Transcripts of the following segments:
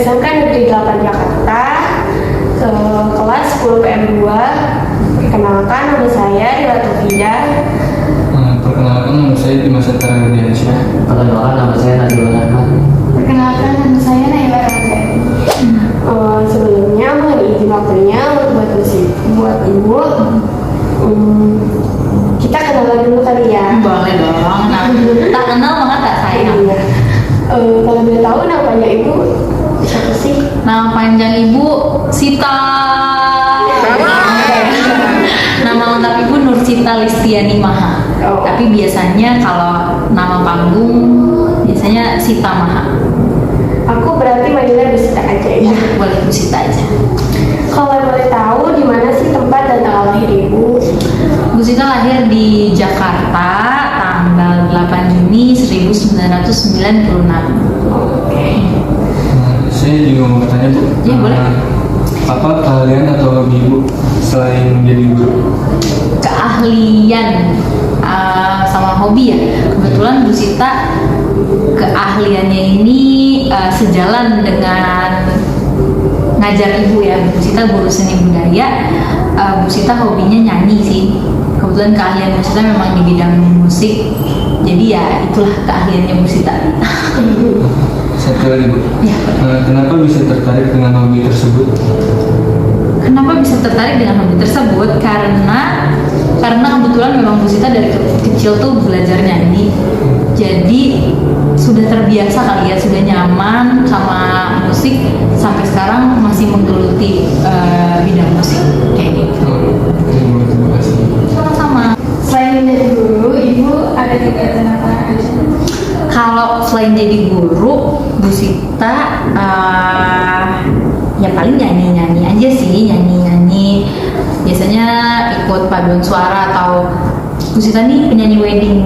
SMK Negeri 8 Jakarta, kelas 10 PM2. Perkenalkan, nama saya Rila Taufida. Perkenalkan, nama saya Dimas Setara Ardiansyah. Perkenalkan, nama saya Najwa Rahman. Perkenalkan, nama saya Naila Ramadhan. Sebelumnya mohon izin waktunya buat ibu. Kita kenalan dulu kali ya. Boleh dong. Nah, tak kenal maka tak sayang. Iya. Kalau boleh tahu namanya ibu siapa sih? Nama panjang ibu Sita. Nama lengkap ibu Nursita Listiani Maha. Oh. Tapi biasanya kalau nama panggung biasanya Sita Maha. Aku berarti manggilnya Bu Sita aja ya. Boleh Bu Sita aja. Kalau boleh tahu di mana sih tempat dan tanggal lahir ibu? Bu Sita lahir di Jakarta tanggal 8 Juni 1996. Oke. Saya juga mau bertanya Bu. Iya, boleh. Apa keahlian atau hobi Ibu selain menjadi guru? Keahlian sama hobi ya. Kebetulan Bu Sita keahliannya ini sejalan dengan ngajar ibu ya. Bu Sita guru seni budaya. Bu Sita hobinya nyanyi sih. Kebetulan keahlian Bu Sita memang di bidang musik. Jadi ya itulah keahliannya Bu Sita. Satu lagi Bu. Ya. Kenapa bisa tertarik dengan hobi tersebut? Kenapa bisa tertarik dengan hobi tersebut? Karena kebetulan memang Bu Sita dari kecil tuh belajar nyanyi. Jadi sudah terbiasa kali ya, sudah nyaman sama musik sampai sekarang masih menggeluti bidang musik kayak gitu. Oke, Bu, terima kasih. Sama-sama. Selain menjadi guru, ibu ada kegiatan apa aja? Kalau selain jadi guru, Bu Sita ya paling nyanyi-nyanyi aja sih, nyanyi-nyanyi. Biasanya ikut paduan suara atau Bu Sita nih penyanyi wedding.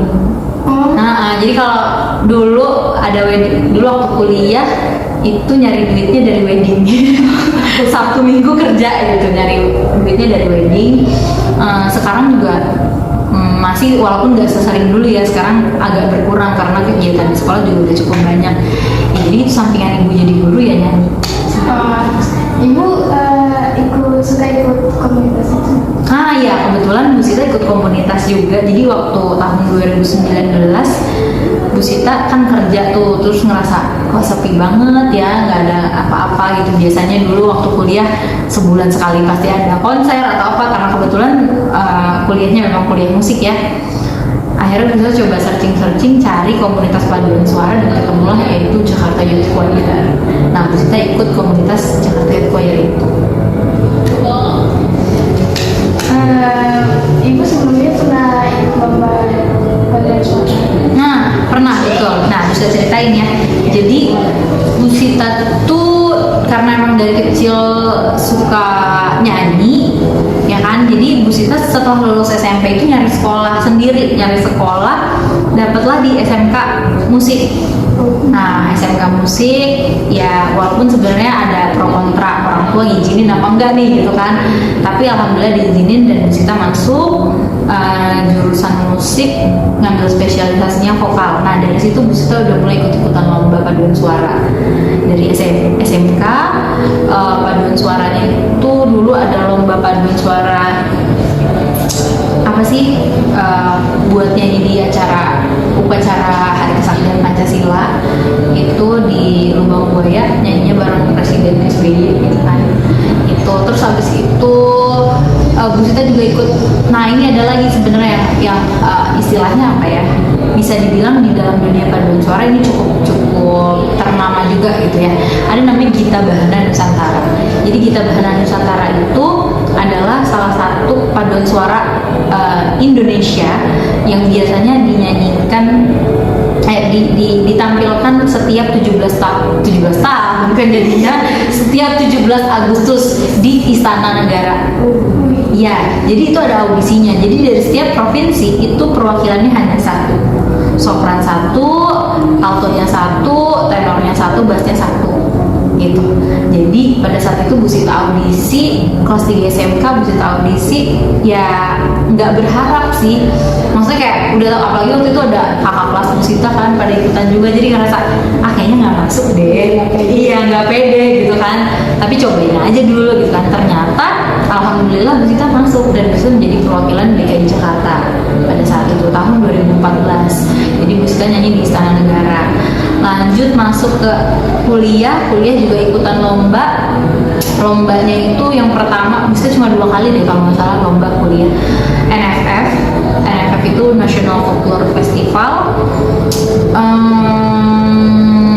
Nah, jadi kalau dulu ada wedding, dulu waktu kuliah itu nyari duitnya dari wedding. Sabtu Minggu kerja gitu nyari duitnya dari wedding. Sekarang juga masih walaupun nggak sesering dulu ya, sekarang agak berkurang karena kegiatan di sekolah juga udah cukup banyak ya, jadi itu sampingan ibu jadi guru ya nyanyi. Ibu suka ikut komunitas itu? Ya kebetulan Bu Sita ikut komunitas juga. Jadi waktu tahun 2019 Bu Sita kan kerja tuh, terus ngerasa kok sepi banget ya, nggak ada apa-apa gitu. Biasanya dulu waktu kuliah sebulan sekali pasti ada konser atau apa, karena kebetulan kuliahnya memang kuliah musik ya. Akhirnya kita coba searching cari komunitas paduan suara dan ketemulah yaitu Jakarta Youth Choir. Nah, Bu Sita ikut komunitas Jakarta Youth Choir itu. Ibu sebelumnya pernah ikut lomba paduan suara? Nah, pernah betul. Nah, bisa ceritain ya. Jadi Bu Sita tuh karena emang dari kecil suka nyanyi, ya kan. Jadi Bu Sita setelah lulus SMP itu nyari sekolah sendiri, dapatlah di SMK musik. Nah, SMK musik ya walaupun sebenarnya ada pro kontra, orang tua ngizinin apa enggak nih gitu kan. Tapi alhamdulillah diizinin dan Bu Sita masuk jurusan musik, ngambil spesialisasinya vokal. Nah, dari situ Bu Sita udah mulai ikut-ikutan lomba paduan suara. Dari SMK paduan suaranya itu dulu ada lomba paduan suara apa sih, buat nyanyi di upacara Hari Kesaktian Pancasila itu di Lubang Buaya, nyanyinya bareng Presiden SBY gitu kan. Itu terus habis itu Bu Sita juga ikut. Nah, ini ada lagi sebenarnya yang istilahnya apa ya, bisa dibilang di dalam dunia paduan suara ini cukup ternama juga gitu ya. Ada namanya Gita Bahana Nusantara. Jadi Gita Bahana Nusantara itu adalah salah satu paduan suara Indonesia yang biasanya dinyanyikan ditampilkan setiap 17 tahun kan jadinya, setiap 17 Agustus di Istana Negara. Ya, jadi itu ada audisinya. Jadi dari setiap provinsi itu perwakilannya hanya satu, sopran satu, altonya satu, tenornya satu, bassnya satu, gitu. Jadi pada saat itu Bu Sita audisi kelas 3 SMK, Bu Sita audisi ya nggak berharap sih, maksudnya kayak udah, apalagi waktu itu ada kakak kelas Bu Sita kan pada ikutan juga, jadi ngerasa kayaknya nggak masuk deh. Iya, nggak pede gitu kan, tapi cobain aja dulu gitu kan. Ternyata alhamdulillah Bu Sita masuk dan bisa menjadi perwakilan DKI Jakarta pada saat itu tahun 2014. Jadi Bu Sita nyanyi di Istana Negara. Lanjut masuk ke kuliah juga ikutan lomba. Lombanya itu yang pertama Bu Sita cuma 2 kali deh kalau nggak salah lomba kuliah. NFF itu National Folklore Festival.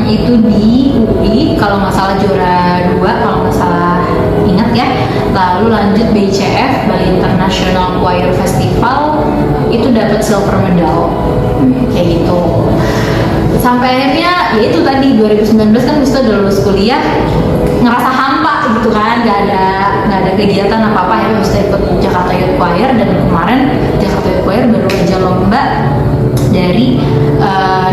Itu di UI kalau nggak salah juara 2 kalau nggak salah ingat ya. Lalu lanjut BICF, Bali International Choir Festival, itu dapat silver medal kayak gitu. Sampai akhirnya ya itu tadi 2019 kan Busta udah lulus kuliah, ngerasa hampa gitu kan, nggak ada kegiatan apa akhirnya Busta ikut Jakarta Youth Choir. Dan kemarin Jakarta Youth Choir baru aja lomba dari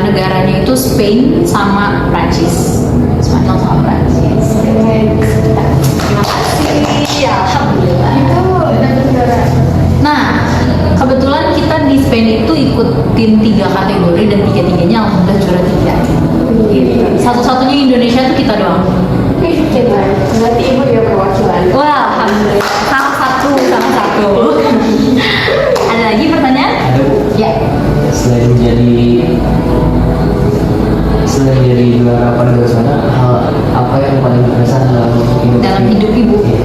negaranya itu Spain sama Prancis, Spanyol sama Prancis. Terima kasih, alhamdulillah. Itu dapat juara. Nah, kebetulan kita di Spain itu ikutin 3 kategori dan 3-3-nya alhamdulillah juara 3. Gitu. Satu-satunya Indonesia tuh kita doang. Berarti ibu ya perwakilan. Wah, alhamdulillah. Salah satu. Ada lagi pertanyaan? Ada Bu. Ya. Selain jadi juara paduan suara, hal apa yang paling berkesan Dalam hidup ibu? Iya.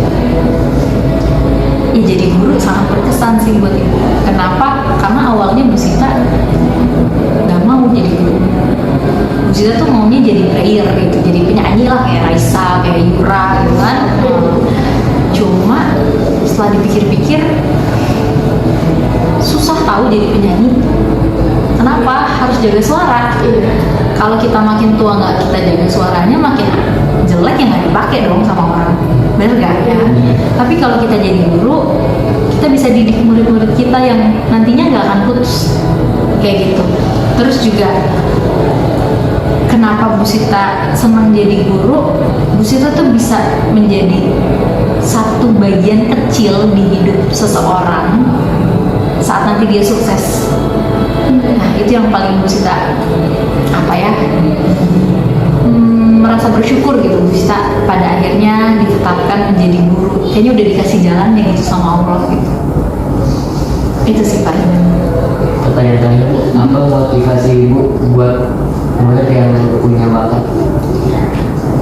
Ya jadi guru sangat berkesan sih buat ibu. Kenapa? Karena awalnya Bu Sita nggak mau jadi guru. Bu Sita tuh maunya jadi player gitu, jadi penyanyi lah kayak Raisa, kayak Yura gitu kan. Cuma setelah dipikir-pikir susah tahu jadi penyanyi. Kenapa? Harus jaga suara. Kalau kita makin tua nggak kita jaga suaranya, makin jelek ya nggak dipakai dong sama orang. Bener gak ya? Tapi kalau kita jadi guru, kita bisa didik murid-murid kita yang nantinya nggak akan putus kayak gitu. Terus juga kenapa Bu Sita senang jadi guru? Bu Sita tuh bisa menjadi satu bagian kecil di hidup seseorang saat nanti dia sukses. Nah itu yang paling Bu Sita merasa bersyukur gitu Bu Sita pada akhirnya ditetapkan menjadi guru. Kayaknya udah dikasih jalannya gitu sama Allah gitu. Itu sih paling. Pertanyaan terakhir Bu, apa motivasi Ibu buat murid yang punya bakat?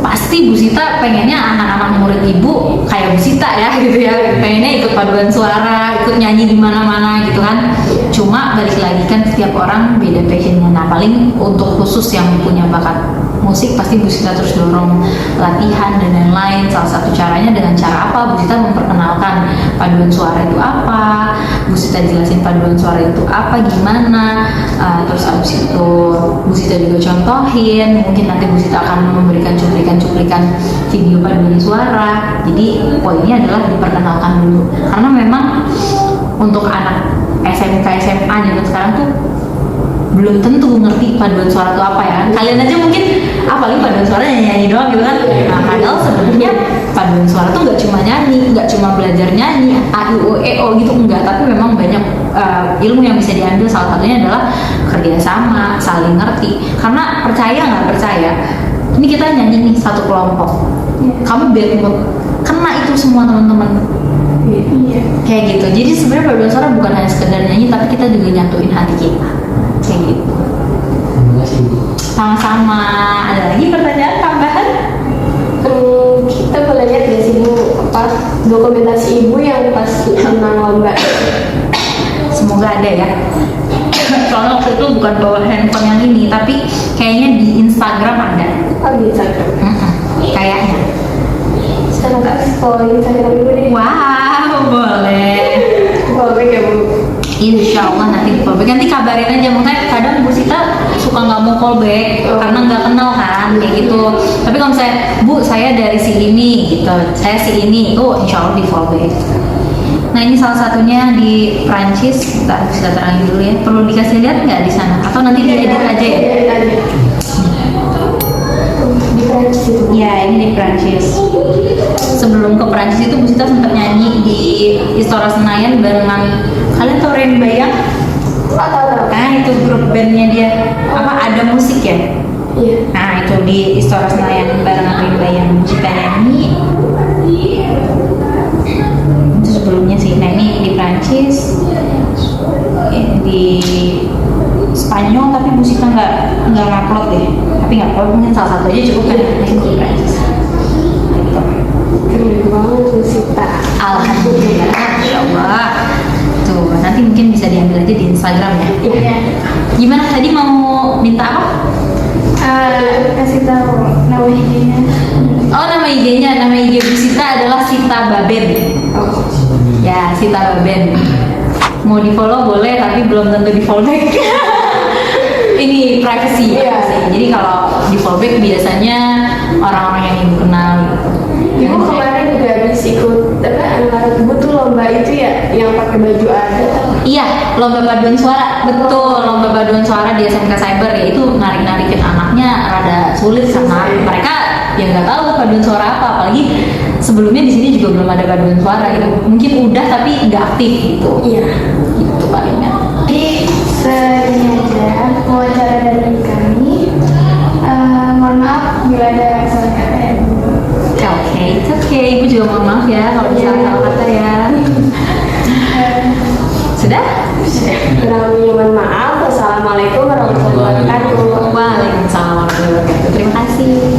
Pasti Bu Sita pengennya anak-anak murid ibu kayak Bu Sita ya gitu ya, pengennya ikut paduan suara, ikut nyanyi di mana-mana gitu kan. Cuma balik lagi kan setiap orang beda passionnya. Nah paling untuk khusus yang punya bakat musik pasti Bu Sita terus dorong latihan dan lain-lain. Salah satu caranya dengan cara apa? Bu Sita memperkenalkan paduan suara itu apa, Bu Sita jelasin paduan suara itu apa, gimana. Terus abis itu Bu Sita juga contohin. Mungkin nanti Bu Sita akan memberikan cuplikan video paduan suara. Jadi poinnya adalah diperkenalkan dulu. Karena memang untuk anak SMK SMA zaman sekarang tuh belum tentu ngerti paduan suara itu apa ya. Kalian aja mungkin paling paduan suara nyanyi doang gitu kan. Nah padahal sebenarnya paduan suara tuh nggak cuma nyanyi, nggak cuma belajar nyanyi A I O E O gitu, enggak, tapi memang banyak ilmu yang bisa diambil. Salah satunya adalah kerjasama, saling ngerti. Karena percaya nggak percaya, ini kita nyanyi nih satu kelompok, kamu biar kena itu semua teman-teman. Kayak gitu. Jadi sebenarnya paduan suara bukan hanya sekedar nyanyi, tapi kita juga nyatuin hati kita. Kayak gitu. Terima kasih Bu. Sama-sama. Ada lagi pertanyaan tambahan? Kita boleh lihat nggak sih Bu dokumentasi ibu yang pas menang lomba? Semoga ada ya. Soalnya waktu itu bukan bawa handphone yang ini, tapi kayaknya di Instagram ada. Oh di Instagram. Kayaknya. Sekarang kalau Instagram ibu deh. Wow, boleh. Boleh ya Bu. Insya Allah nanti di callback. Nanti kabarin aja. Makanya kadang Bu Sita suka nggak mau callback karena nggak kenal kan kayak gitu. Tapi kalau misalnya Bu saya dari si ini gitu, saya si ini, insya Allah di callback. Nah ini salah satunya di Prancis. Kita bisa terangin dulu ya. Perlu dikasih lihat nggak di sana? Atau nanti diedit aja ya? Di Prancis itu. Ya ini di Prancis. Sebelum ke Prancis itu Bu Sita sempat nyanyi di Istora Senayan barengan, kalian tau Rain Bayang? Tahu. Nah itu grup bandnya dia. Apa ada musik ya? Iya. Nah itu di Istora Senayan barengan Rimba yang Musita nyanyi. Itu sebelumnya sih. Nah ini di Prancis, di Spanyol tapi Musita nggak ngupload deh. Tapi nggak apa-apa, mungkin salah satu aja cukup kan yang di Prancis. Gitu. Keren banget Musita. Alhamdulillah, ya Allah. Tuh, nanti mungkin bisa diambil aja di Instagram ya. Iya. Gimana tadi mau minta apa? Kasih tahu nama IG-nya. Oh, nama IG-nya, nama IG Bu Sita adalah Sita Baben. Oh. Ya, Sita Baben. Mau di-follow boleh, tapi belum tentu di-follow back. Ini privacy. Iya. Jadi kalau di-follow back biasanya orang-orang yang ibu kenal. Ibu kemarin juga habis ikut anak ibu tuh lomba itu ya, yang pakai baju adat. Iya, lomba paduan suara, betul. Lomba paduan suara di SMK Cyber ya itu narik-narikin anaknya rada sulit karena mereka ya nggak tahu paduan suara apa, apalagi sebelumnya di sini juga belum ada paduan suara gitu. Mungkin udah tapi nggak aktif gitu. Iya. Gitu palingnya. Jadi segini aja wawancara dari kami. Mohon maaf bila ada salah kata ya. Oke, it's okay. Ibu juga mohon maaf ya kalau misalnya salah kata ya. Sudah? Kurang lebih mohon maaf. Wassalamualaikum warahmatullahi wabarakatuh. Waalaikumsalam warahmatullahi wabarakatuh. Terima kasih.